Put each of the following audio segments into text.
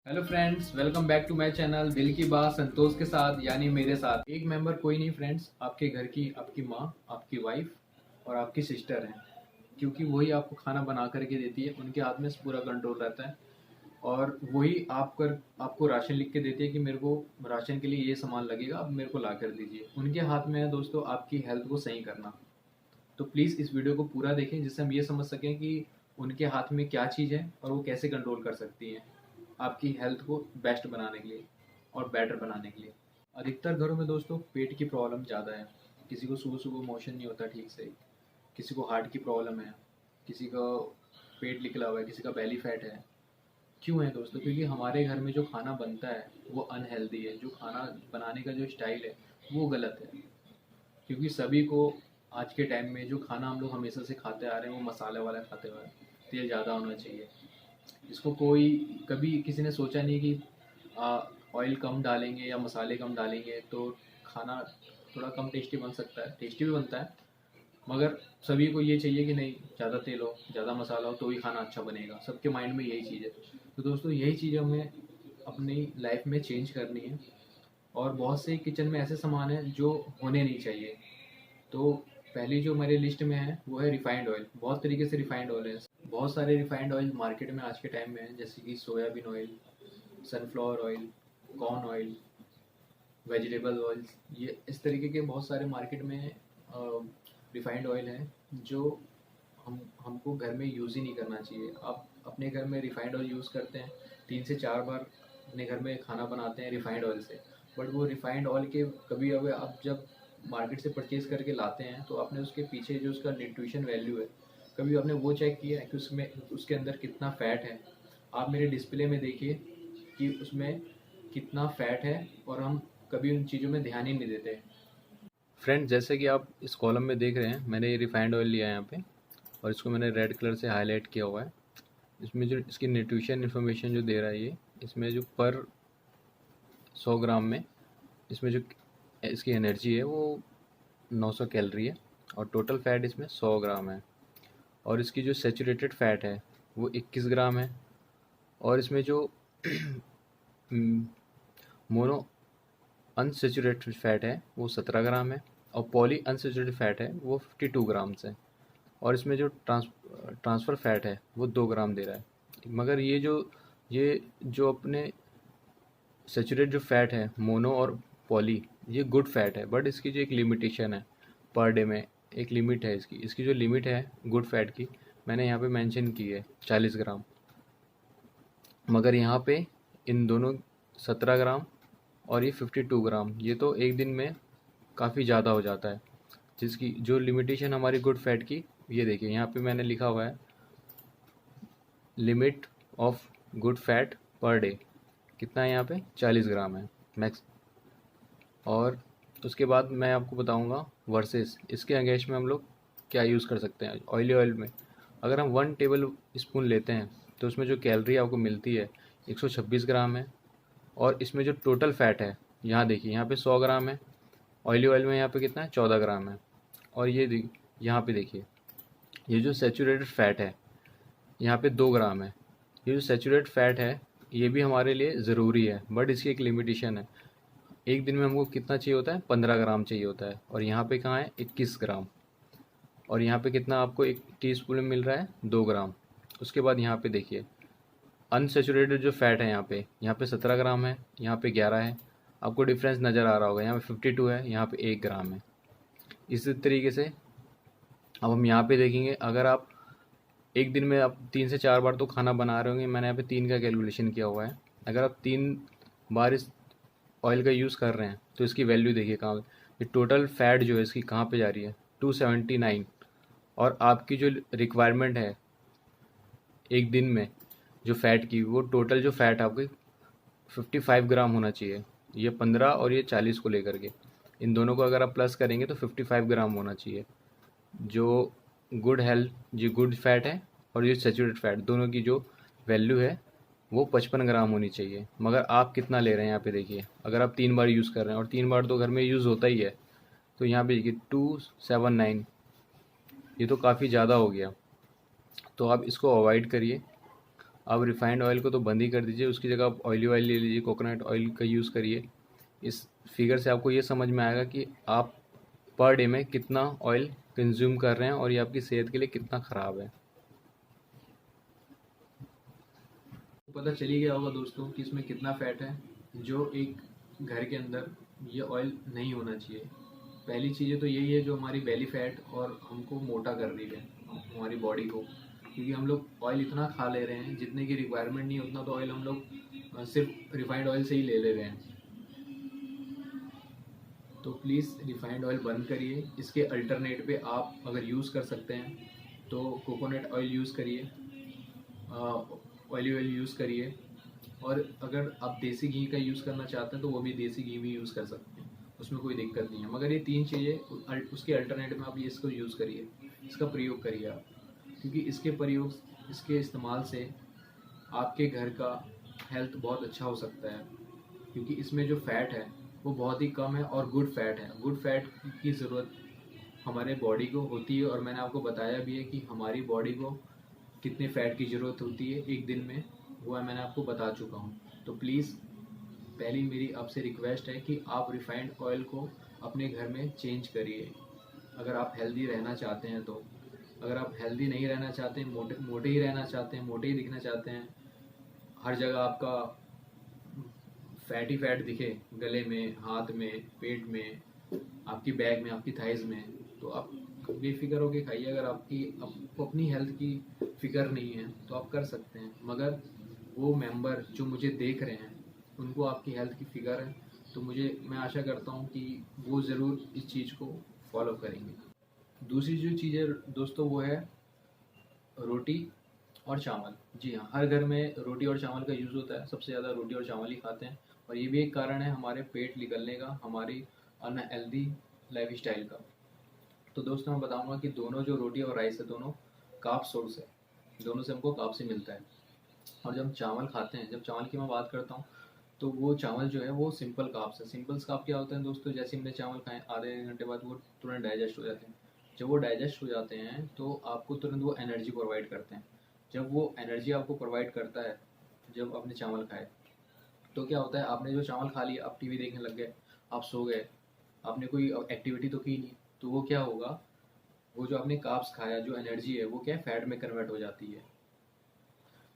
Hello friends, welcome back to my channel दिल की बात संतोष के साथ यानी मेरे साथ। एक मेंबर कोई नहीं फ्रेंड्स, आपके घर की आपकी माँ, आपकी वाइफ और आपकी सिस्टर हैं, क्योंकि वही आपको खाना बना करके देती है। उनके हाथ में पूरा कंट्रोल रहता है और वही आपको राशन लिख के देती है कि मेरे को राशन के लिए ये सामान लगेगा, अब मेरे को ला कर दीजिए। उनके हाथ में है दोस्तों आपकी हेल्थ को सही करना। तो प्लीज़ इस वीडियो को पूरा देखें जिससे हम ये समझ सकें कि उनके हाथ में क्या चीज़ है और वो कैसे कंट्रोल कर सकती हैं आपकी हेल्थ को बेस्ट बनाने के लिए और बेटर बनाने के लिए। अधिकतर घरों में दोस्तों पेट की प्रॉब्लम ज़्यादा है। किसी को सुबह सुबह मोशन नहीं होता ठीक से, किसी को हार्ट की प्रॉब्लम है, किसी का पेट निकला हुआ है, किसी का बेली फैट है। क्यों है दोस्तों? क्योंकि हमारे घर में जो खाना बनता है वो अनहेल्दी है। जो खाना बनाने का जो स्टाइल है वो गलत है। क्योंकि सभी को आज के टाइम में जो खाना हम लोग हमेशा से खाते आ रहे हैं वो मसाले वाला खाते हुए हैं। तेल ज़्यादा होना चाहिए। इसको कोई कभी किसी ने सोचा नहीं कि ऑयल कम डालेंगे या मसाले कम डालेंगे तो खाना थोड़ा कम टेस्टी बन सकता है। टेस्टी भी बनता है, मगर सभी को ये चाहिए कि नहीं ज़्यादा तेल हो, ज़्यादा मसाला हो तो ही खाना अच्छा बनेगा। सबके माइंड में यही चीज़ है। तो दोस्तों यही चीज़ हमें अपनी लाइफ में चेंज करनी है। और बहुत से किचन में ऐसे सामान हैं जो होने नहीं चाहिए। तो पहली जो मेरे लिस्ट में है वो है रिफाइंड ऑयल। बहुत तरीके से रिफाइंड ऑयल है। बहुत सारे रिफाइंड ऑयल मार्केट में आज के टाइम में है, जैसे कि soybean oil, sunflower oil, corn oil, vegetable oil. ये इस तरीके के बहुत सारे मार्केट में रिफाइंड ऑयल हैं जो हमको घर में यूज़ ही नहीं करना चाहिए। आप अपने घर में रिफाइंड ऑयल यूज़ करते हैं, 3 से 4 बार अपने घर में खाना बनाते हैं रिफाइंड ऑयल से। बट वो रिफाइंड ऑयल के कभी अब आप जब मार्केट से परचेज करके लाते हैं तो आपने उसके पीछे जो उसका न्यूट्रिशन वैल्यू है, कभी आपने वो चेक किया है कि उसमें उसके अंदर कितना फ़ैट है? आप मेरे डिस्प्ले में देखिए कि उसमें कितना फ़ैट है, और हम कभी उन चीज़ों में ध्यान ही नहीं देते। फ्रेंड, जैसे कि आप इस कॉलम में देख रहे हैं, मैंने ये रिफाइंड ऑयल लिया है यहाँ पे और इसको मैंने रेड कलर से हाईलाइट किया हुआ है। इसमें जो इसकी न्यूट्रिशन इन्फॉर्मेशन जो दे रहा है, ये इसमें जो पर 100 ग्राम में इसमें जो इसकी एनर्जी है वो 900 कैलोरी है और टोटल फैट इसमें 100 ग्राम है। और इसकी जो सैचुरेटेड फैट है वो 21 ग्राम है। और इसमें जो मोनो अनसेचुरेटेड फैट है वो 17 ग्राम है और पॉली अनसेचुरेटेड फैट है वो 52 ग्राम्स है। और इसमें जो ट्रांसफ़र फैट है वो 2 ग्राम दे रहा है। मगर ये जो अपने सैचुरेटेड जो फैट है मोनो और पॉली, ये गुड फैट है, बट इसकी जो एक लिमिटेशन है, पर डे में एक लिमिट है इसकी। इसकी जो लिमिट है गुड फैट की, मैंने यहाँ पे मेंशन की है 40 ग्राम। मगर यहाँ पे इन दोनों 17 ग्राम और ये 52 ग्राम, ये तो एक दिन में काफ़ी ज़्यादा हो जाता है। जिसकी जो लिमिटेशन हमारी गुड फैट की, ये देखिए यहाँ पे मैंने लिखा हुआ है limit of good fat per day कितना है, यहाँ पे 40 ग्राम है मैक्स। और उसके बाद मैं आपको बताऊंगा वर्सेस इसके अगेंस्ट में हम लोग क्या यूज़ कर सकते हैं। ऑयली ऑयल में अगर हम 1 टेबल स्पून लेते हैं तो उसमें जो कैलोरी आपको मिलती है 126 ग्राम है। और इसमें जो टोटल फैट है, यहाँ देखिए यहाँ पे 100 ग्राम है। ऑयली ऑयल में यहाँ पे कितना है, 14 ग्राम है। और यहाँ पे देखिए ये जो सेचुरेटेड फैट है यहाँ पे 2 ग्राम है। ये जो सेचुरेटेड फैट है ये भी हमारे लिए ज़रूरी है, बट इसकी एक लिमिटेशन है। एक दिन में हमको कितना चाहिए होता है, 15 ग्राम चाहिए होता है। और यहाँ पे कहाँ है, 21 ग्राम। और यहाँ पे कितना आपको एक टीस्पून में मिल रहा है, 2 ग्राम। उसके बाद यहाँ पे देखिए अनसेचुरेटेड जो फैट है यहाँ पे 17 ग्राम है, यहाँ पे 11 है। आपको डिफरेंस नज़र आ रहा होगा, यहाँ पे 52 है, यहाँ पे 1 ग्राम है। इसी तरीके से अब हम यहाँ पे देखेंगे, अगर आप एक दिन में आप 3 से 4 बार तो खाना बना रहे होंगे। मैंने यहाँ पे 3 का कैलकुलेशन किया हुआ है। अगर आप 3 बार इस ऑयल का यूज़ कर रहे हैं तो इसकी वैल्यू देखिए कहाँ, ये टोटल फैट जो है इसकी कहाँ पे जा रही है, 279। और आपकी जो रिक्वायरमेंट है एक दिन में जो फ़ैट की, वो टोटल जो फ़ैट आपकी 55 ग्राम होना चाहिए। ये 15 और ये 40 को लेकर के, इन दोनों को अगर आप प्लस करेंगे तो 55 ग्राम होना चाहिए। जो गुड हेल्थ, जो गुड फैट है और ये सैचुरेटेड फैट, दोनों की जो वैल्यू है वो 55 ग्राम होनी चाहिए। मगर आप कितना ले रहे हैं यहाँ पे देखिए। अगर आप 3 बार यूज़ कर रहे हैं, और 3 बार तो घर में यूज़ होता ही है, तो यहाँ पे देखिए 279, ये तो काफ़ी ज़्यादा हो गया। तो आप इसको अवॉइड करिए आप रिफाइंड ऑयल को तो बंद ही कर दीजिए, उसकी जगह आप ऑयली ऑयल ले लीजिए, कोकोनट ऑयल का यूज़ करिए। इस फिगर से आपको ये समझ में आएगा कि आप पर डे में कितना ऑयल कंज्यूम कर रहे हैं और ये आपकी सेहत के लिए कितना ख़राब है। पता चली गया होगा दोस्तों कि इसमें कितना फ़ैट है, जो एक घर के अंदर ये ऑयल नहीं होना चाहिए। पहली चीज़ें तो यही है जो हमारी बेली फैट और हमको मोटा कर रही है हमारी बॉडी को, क्योंकि हम लोग ऑयल इतना खा ले रहे हैं जितने की रिक्वायरमेंट नहीं, उतना तो ऑयल हम लोग सिर्फ रिफाइंड ऑयल से ही ले रहे हैं। तो प्लीज़ रिफाइंड ऑयल बंद करिए। इसके अल्टरनेट पे आप अगर यूज़ कर सकते हैं तो कोकोनट ऑयल यूज़ करिए, ऑयली ऑयल यूज़ करिए, और अगर आप देसी घी का यूज़ करना चाहते हैं तो वो भी देसी घी भी यूज़ कर सकते हैं, उसमें कोई दिक्कत नहीं है। मगर ये 3 चीज़ें उसके अल्टरनेट में आप ये इसको यूज़ करिए, इसका प्रयोग करिए आप, क्योंकि इसके इस्तेमाल से आपके घर का हेल्थ बहुत अच्छा हो सकता है, क्योंकि इसमें जो फ़ैट है वो बहुत ही कम है और गुड फैट है। गुड फैट की ज़रूरत हमारे बॉडी को होती है, और मैंने आपको बताया भी है कि हमारी बॉडी को कितने फ़ैट की ज़रूरत होती है एक दिन में, वो मैंने आपको बता चुका हूँ। तो प्लीज़ पहली मेरी आपसे रिक्वेस्ट है कि आप रिफाइंड ऑयल को अपने घर में चेंज करिए, अगर आप हेल्दी रहना चाहते हैं तो। अगर आप हेल्दी नहीं रहना चाहते हैं, मोटे मोटे ही रहना चाहते हैं, मोटे ही दिखना चाहते हैं, हर जगह आपका फैट ही फैट दिखे, गले में, हाथ में, पेट में, आपकी बैक में, आपकी थाइज में, तो आप बेफिक्र होके खाइए। अगर आपको अपनी हेल्थ की फिक्र नहीं है तो आप कर सकते हैं, मगर वो मेंबर जो मुझे देख रहे हैं उनको आपकी हेल्थ की फिक्र है, तो मैं आशा करता हूँ कि वो ज़रूर इस चीज़ को फॉलो करेंगे। दूसरी जो चीज़ है दोस्तों वो है रोटी और चावल। जी हाँ, हर घर में रोटी और चावल का यूज़ होता है, सबसे ज़्यादा रोटी और चावल ही खाते हैं, और ये भी एक कारण है हमारे पेट निकलने का, हमारी अनहेल्दी लाइफ स्टाइल का। तो दोस्तों मैं बताऊंगा कि दोनों जो रोटी और राइस है दोनों कार्ब सोर्स है, दोनों से हमको कार्ब से मिलता है। और जब हम चावल खाते हैं, जब चावल की मैं बात करता हूँ, तो वो चावल जो है वो सिंपल कार्ब्स है। सिंपल कार्ब क्या होता है दोस्तों, जैसे हमने चावल खाए आधे घंटे बाद वो तुरंत डाइजेस्ट हो जाते हैं। जब वो डाइजेस्ट हो जाते हैं तो आपको तुरंत वो एनर्जी प्रोवाइड करते हैं। जब वो एनर्जी आपको प्रोवाइड करता है, जब आपने चावल खाए, तो क्या होता है, आपने जो चावल खा लिया, आप टीवी देखने लग गए, आप सो गए, आपने कोई एक्टिविटी तो की नहीं, तो वो क्या होगा, वो जो आपने कार्ब्स खाया, जो एनर्जी है वो क्या है, फैट में कन्वर्ट हो जाती है।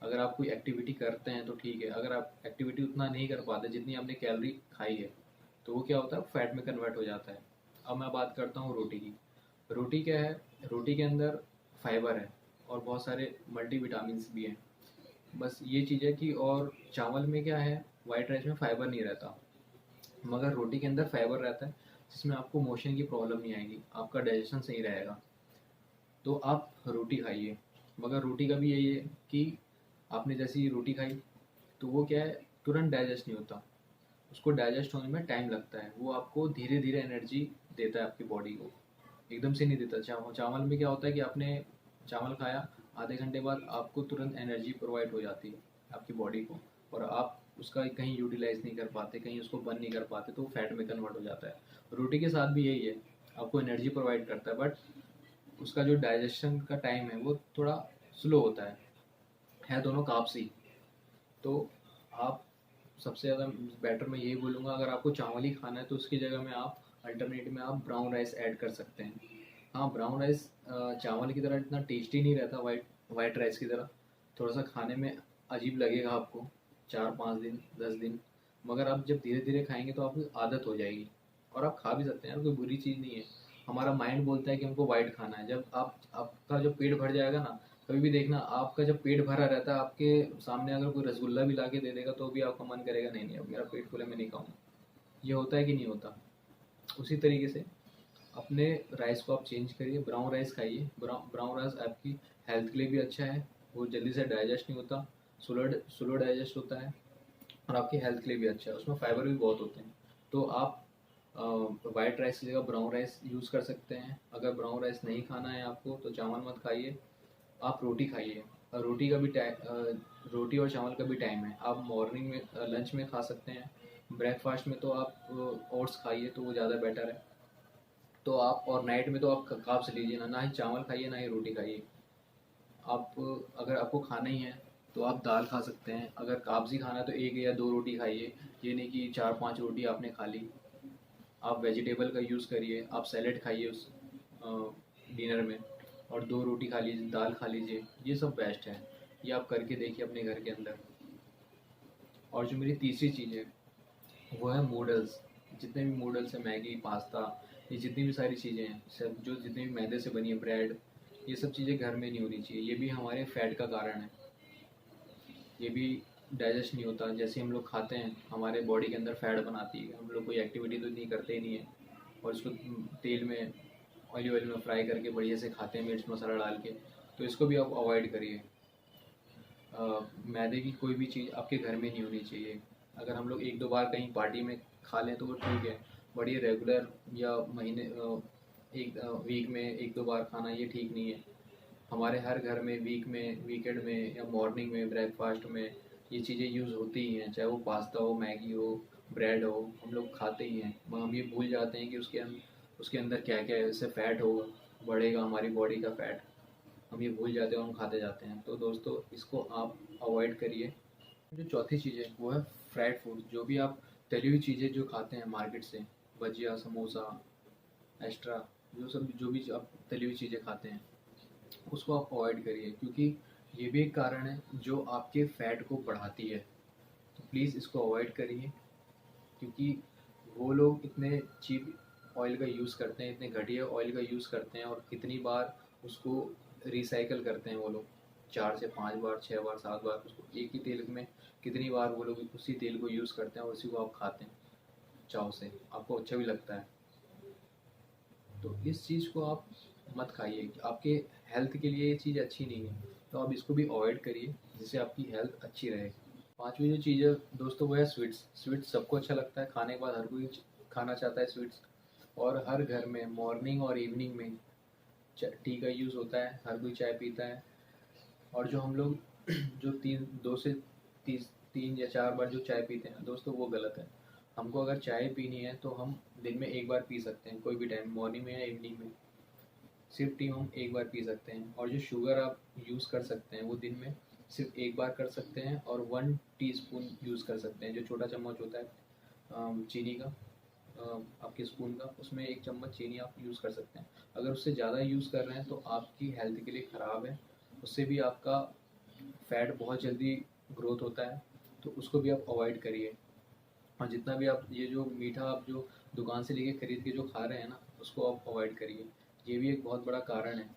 अगर आप कोई एक्टिविटी करते हैं तो ठीक है, अगर आप एक्टिविटी उतना नहीं कर पाते जितनी आपने कैलोरी खाई है, तो वो क्या होता है, फैट में कन्वर्ट हो जाता है। अब मैं बात करता हूँ रोटी की। रोटी क्या है, रोटी के अंदर फाइबर है और बहुत सारे मल्टीविटामिन भी हैं। बस ये चीज़ है कि, और चावल में क्या है, वाइट राइस में फाइबर नहीं रहता, मगर रोटी के अंदर फाइबर रहता है, जिसमें आपको मोशन की प्रॉब्लम नहीं आएगी, आपका डाइजेशन सही रहेगा। तो आप रोटी खाइए, मगर रोटी का भी यही है कि आपने जैसी रोटी खाई तो वो क्या है, तुरंत डाइजेस्ट नहीं होता, उसको डाइजेस्ट होने में टाइम लगता है। वो आपको धीरे धीरे एनर्जी देता है आपकी बॉडी को, एकदम से नहीं देता। चावल में क्या होता है कि आपने चावल खाया, आधे घंटे बाद आपको तुरंत एनर्जी प्रोवाइड हो जाती है आपकी बॉडी को, और आप उसका कहीं यूटिलाइज नहीं कर पाते, कहीं उसको बर्न नहीं कर पाते, तो फैट में कन्वर्ट हो जाता है। रोटी के साथ भी यही है, आपको एनर्जी प्रोवाइड करता है, बट उसका जो डाइजेशन का टाइम है वो थोड़ा स्लो होता है दोनों कार्ब्स ही। तो आप सबसे ज़्यादा बेटर मैं यही बोलूँगा, अगर आपको चावल ही खाना है तो उसकी जगह में आप अल्टरनेट में आप ब्राउन राइस ऐड कर सकते हैं। हाँ, ब्राउन राइस चावल की तरह इतना टेस्टी नहीं रहता, वाइट राइस की तरह, थोड़ा सा खाने में अजीब लगेगा आपको 4-5 दिन 10 दिन, मगर आप जब धीरे धीरे खाएंगे तो आपको आदत हो जाएगी, और आप खा भी सकते हैं यार, कोई बुरी चीज़ नहीं है। हमारा माइंड बोलता है कि हमको वाइट खाना है, जब आपका जब पेट भर जाएगा ना, कभी भी देखना, आपका जब पेट भरा रहता है, आपके सामने अगर कोई रसगुल्ला भी ला के दे देगा तो भी आपका मन करेगा नहीं नहीं, अब मेरा पेट फुल है, मैं नहीं खाऊंगा। ये होता है कि नहीं होता? उसी तरीके से अपने राइस को आप चेंज करिए, ब्राउन राइस खाइए। ब्राउन राइस आपकी हेल्थ के लिए भी अच्छा है, वो जल्दी से डाइजेस्ट नहीं होता, स्लो डाइजेस्ट होता है, और आपकी हेल्थ के लिए भी अच्छा है, उसमें फाइबर भी बहुत होते हैं। तो आप वाइट राइस की जगह ब्राउन राइस यूज़ कर सकते हैं। अगर ब्राउन राइस नहीं खाना है आपको तो चावल मत खाइए, आप रोटी खाइए। रोटी का भी रोटी और चावल का भी टाइम है, आप मॉर्निंग में, लंच में खा सकते हैं। ब्रेकफास्ट में तो आप ओट्स खाइए तो वो ज़्यादा बेटर है। तो आप, और नाइट में तो आप कार्ब्स लीजिए ना, ना ही चावल खाइए ना ही रोटी खाइए। आप, अगर आपको खाना ही है तो आप दाल खा सकते हैं। अगर काब्ज़ी खाना है तो 1 या 2 रोटी खाइए, ये नहीं कि 4-5 रोटी आपने खा ली। आप वेजिटेबल का यूज़ करिए, आप सैलेड खाइए उस डिनर में, और 2 रोटी खा लीजिए, दाल खा लीजिए, ये सब बेस्ट है। ये आप करके देखिए अपने घर के अंदर। और जो मेरी तीसरी चीज़ है वो है नूडल्स। जितने भी नूडल्स हैं, मैगी, पास्ता, ये जितनी भी सारी चीज़ें हैं, सब जो जितनी भी मैदे से बनी है, ब्रेड, ये सब चीज़ें घर में नहीं होनी चाहिए। ये भी हमारे फैट का कारण है। ये भी डाइजेस्ट नहीं होता। जैसे हम लोग खाते हैं, हमारे बॉडी के अंदर फैट बनाती है। हम लोग कोई एक्टिविटी तो इतनी करते ही नहीं है, और इसको तेल में, ऑयल में फ्राई करके बढ़िया से खाते हैं, मिर्च मसाला डाल के। तो इसको भी आप अवॉइड करिए। मैदे की कोई भी चीज़ आपके घर में नहीं होनी चाहिए। अगर हम लोग 1-2 बार कहीं पार्टी में खा लें तो वो ठीक है, बट ये रेगुलर या महीने एक वीक में 1-2 बार खाना ये ठीक नहीं है। हमारे हर घर में वीक में, वीकेंड में या मॉर्निंग में, ब्रेकफास्ट में ये चीज़ें यूज़ होती ही हैं। चाहे वो पास्ता हो, मैगी हो, ब्रेड हो, हम लोग खाते ही हैं। हम ये भूल जाते हैं कि उसके अंदर क्या क्या है। इससे फ़ैट होगा, बढ़ेगा हमारी बॉडी का फ़ैट। हम ये भूल जाते हैं और हम खाते जाते हैं। तो दोस्तों, इसको आप अवॉइड करिए। जो चौथी चीज़ है वो है फ्राइड फूड। जो भी आप तली हुई चीज़ें जो खाते हैं मार्केट से, भजिया, समोसा, एक्स्ट्रा, जो भी आप तली हुई चीज़ें खाते हैं, उसको आप अवॉइड करिए, क्योंकि ये भी एक कारण है जो आपके फैट को बढ़ाती है। तो प्लीज़ इसको अवॉइड करिए, क्योंकि वो लोग इतने चीप ऑयल का यूज़ करते हैं, इतने घटिया ऑयल का यूज़ करते हैं, और कितनी बार उसको रिसाइकल करते हैं वो लोग। 4 से 5 बार, 6 बार, 7 बार उसको एक ही तेल में कितनी बार वो लोग उसी तेल को यूज़ करते हैं, और उसी को आप खाते हैं चाव से। आपको अच्छा भी लगता है। तो इस चीज़ को आप मत खाइए। आपके हेल्थ के लिए ये चीज़ अच्छी नहीं है, तो आप इसको भी अवॉइड करिए, जिससे आपकी हेल्थ अच्छी रहे। पांचवी जो चीज़ है दोस्तों वो है स्वीट्स। स्वीट्स सबको अच्छा लगता है, खाने के बाद हर कोई खाना चाहता है स्वीट्स। और हर घर में मॉर्निंग और इवनिंग में टी का यूज़ होता है, हर कोई चाय पीता है। और जो हम लोग जो 3 या 4 बार जो चाय पीते हैं दोस्तों, वो गलत है। हमको अगर चाय पीनी है तो हम दिन में 1 बार पी सकते हैं, कोई भी टाइम, मॉर्निंग में या इवनिंग में। सिर्फ टी हम 1 बार पी सकते हैं। और जो शुगर आप यूज़ कर सकते हैं वो दिन में सिर्फ 1 बार कर सकते हैं, और 1 टीस्पून यूज़ कर सकते हैं। जो छोटा चम्मच होता है चीनी का, आपके स्पून का, उसमें 1 चम्मच चीनी आप यूज़ कर सकते हैं। अगर उससे ज़्यादा यूज़ कर रहे हैं तो आपकी हेल्थ के लिए ख़राब है। उससे भी आपका फैट बहुत जल्दी ग्रोथ होता है, तो उसको भी आप अवॉइड करिए। और जितना भी आप ये जो मीठा आप जो दुकान से लेके खरीद के जो खा रहे हैं ना, उसको आप अवॉइड करिए। ये भी एक बहुत बड़ा कारण है।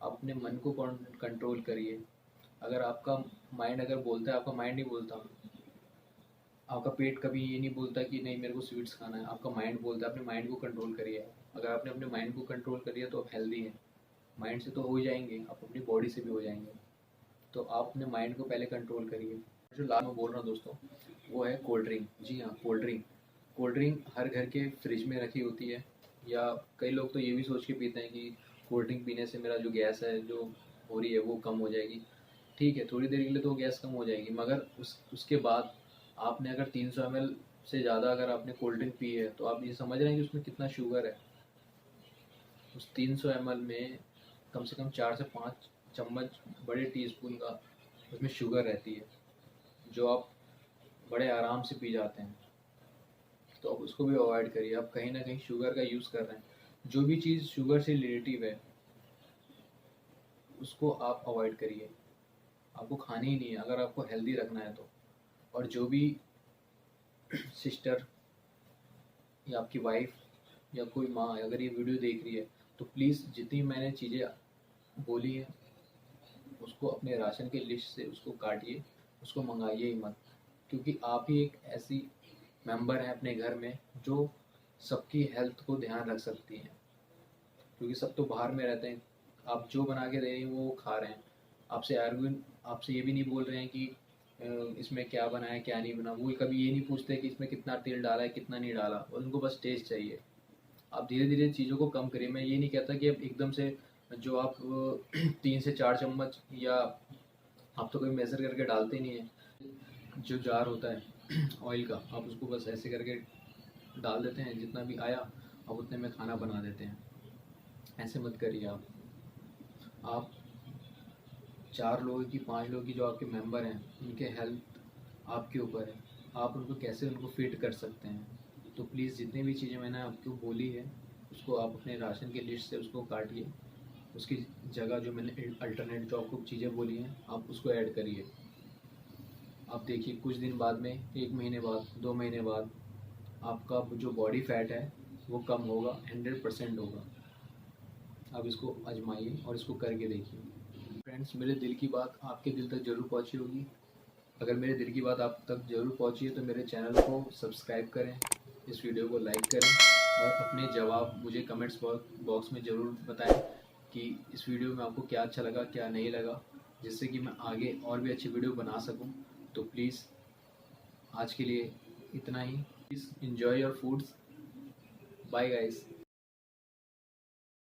आप अपने मन को कंट्रोल करिए। अगर आपका माइंड अगर बोलता है, आपका माइंड नहीं बोलता, आपका पेट कभी ये नहीं बोलता कि नहीं मेरे को स्वीट्स खाना है, आपका माइंड बोलता है। अपने माइंड को कंट्रोल करिए। अगर आपने अपने माइंड को कंट्रोल कर लिया तो आप हेल्दी हैं। माइंड से तो हो ही जाएंगे, आप अपनी बॉडी से भी हो जाएंगे। तो आप अपने माइंड को पहले कंट्रोल करिए। जो लास्ट में बोल रहा हूँ दोस्तों, वो है कोल्ड ड्रिंक। जी हाँ, कोल्ड ड्रिंक। कोल्ड ड्रिंक हर घर के फ्रिज में रखी होती है, या कई लोग तो ये भी सोच के पीते हैं कि कोल्ड ड्रिंक पीने से मेरा जो गैस है जो हो रही है वो कम हो जाएगी। ठीक है, थोड़ी देर के लिए तो गैस कम हो जाएगी, मगर उसके बाद आपने अगर 300 ml से ज़्यादा अगर आपने कोल्ड ड्रिंक पी है, तो आप ये समझ रहे हैं कि उसमें कितना शुगर है। उस 300 ml में कम से कम 4 से 5 चम्मच बड़े टीस्पून का उसमें शुगर रहती है, जो आप बड़े आराम से पी जाते हैं। तो आप उसको भी अवॉइड करिए। आप कहीं ना कहीं शुगर का यूज़ कर रहे हैं। जो भी चीज़ शुगर से रिलेटिव है उसको आप अवॉइड करिए। आपको खानी ही नहीं है अगर आपको हेल्दी रखना है तो। और जो भी सिस्टर या आपकी वाइफ या कोई माँ अगर ये वीडियो देख रही है, तो प्लीज़ जितनी मैंने चीज़ें बोली हैं उसको अपने राशन के लिस्ट से उसको काटिए, उसको मंगाइए ही मत। क्योंकि आप ही एक ऐसी मेंबर हैं अपने घर में जो सबकी हेल्थ को ध्यान रख सकती हैं। क्योंकि सब तो बाहर में रहते हैं, आप जो बना के दे रही हैं वो खा रहे हैं। आपसे ये भी नहीं बोल रहे हैं कि इसमें क्या बना है क्या नहीं बना। वो कभी ये नहीं पूछते कि इसमें कितना तेल डाला है कितना नहीं डाला, और उनको बस टेस्ट चाहिए। आप धीरे धीरे चीज़ों को कम करिए। मैं ये नहीं कहता कि अब एकदम से जो आप 3 से 4 चम्मच, या आप तो कोई मेज़र करके डालते नहीं है। जो जार होता है ऑयल का, आप उसको बस ऐसे करके डाल देते हैं, जितना भी आया आप उतने में खाना बना देते हैं। ऐसे मत करिए आप 4 लोगों की 5 लोगों की जो आपके मेंबर हैं उनके हेल्थ आपके ऊपर है, आप उनको कैसे उनको फिट कर सकते हैं। तो प्लीज़ जितनी भी चीज़ें मैंने आपको बोली है उसको आप अपने राशन की लिस्ट से उसको काटिए, उसकी जगह जो मैंने अल्टरनेट जो आपको चीज़ें बोली हैं आप उसको ऐड करिए। आप देखिए कुछ दिन बाद में, 1 महीने बाद, 2 महीने बाद आपका जो बॉडी फैट है वो कम होगा, 100% होगा। आप इसको आजमाइए और इसको करके देखिए। फ्रेंड्स, मेरे दिल की बात आपके दिल तक ज़रूर पहुंची होगी। अगर मेरे दिल की बात आप तक ज़रूर पहुंची है तो मेरे चैनल को सब्सक्राइब करें, इस वीडियो को लाइक करें और अपने जवाब मुझे कमेंट्स बॉक्स में ज़रूर बताएं कि इस वीडियो में आपको क्या अच्छा लगा, क्या नहीं लगा, जिससे कि मैं आगे और भी अच्छी वीडियो बना सकूं। तो प्लीज़ आज के लिए इतना ही। Please enjoy your foods. Bye guys.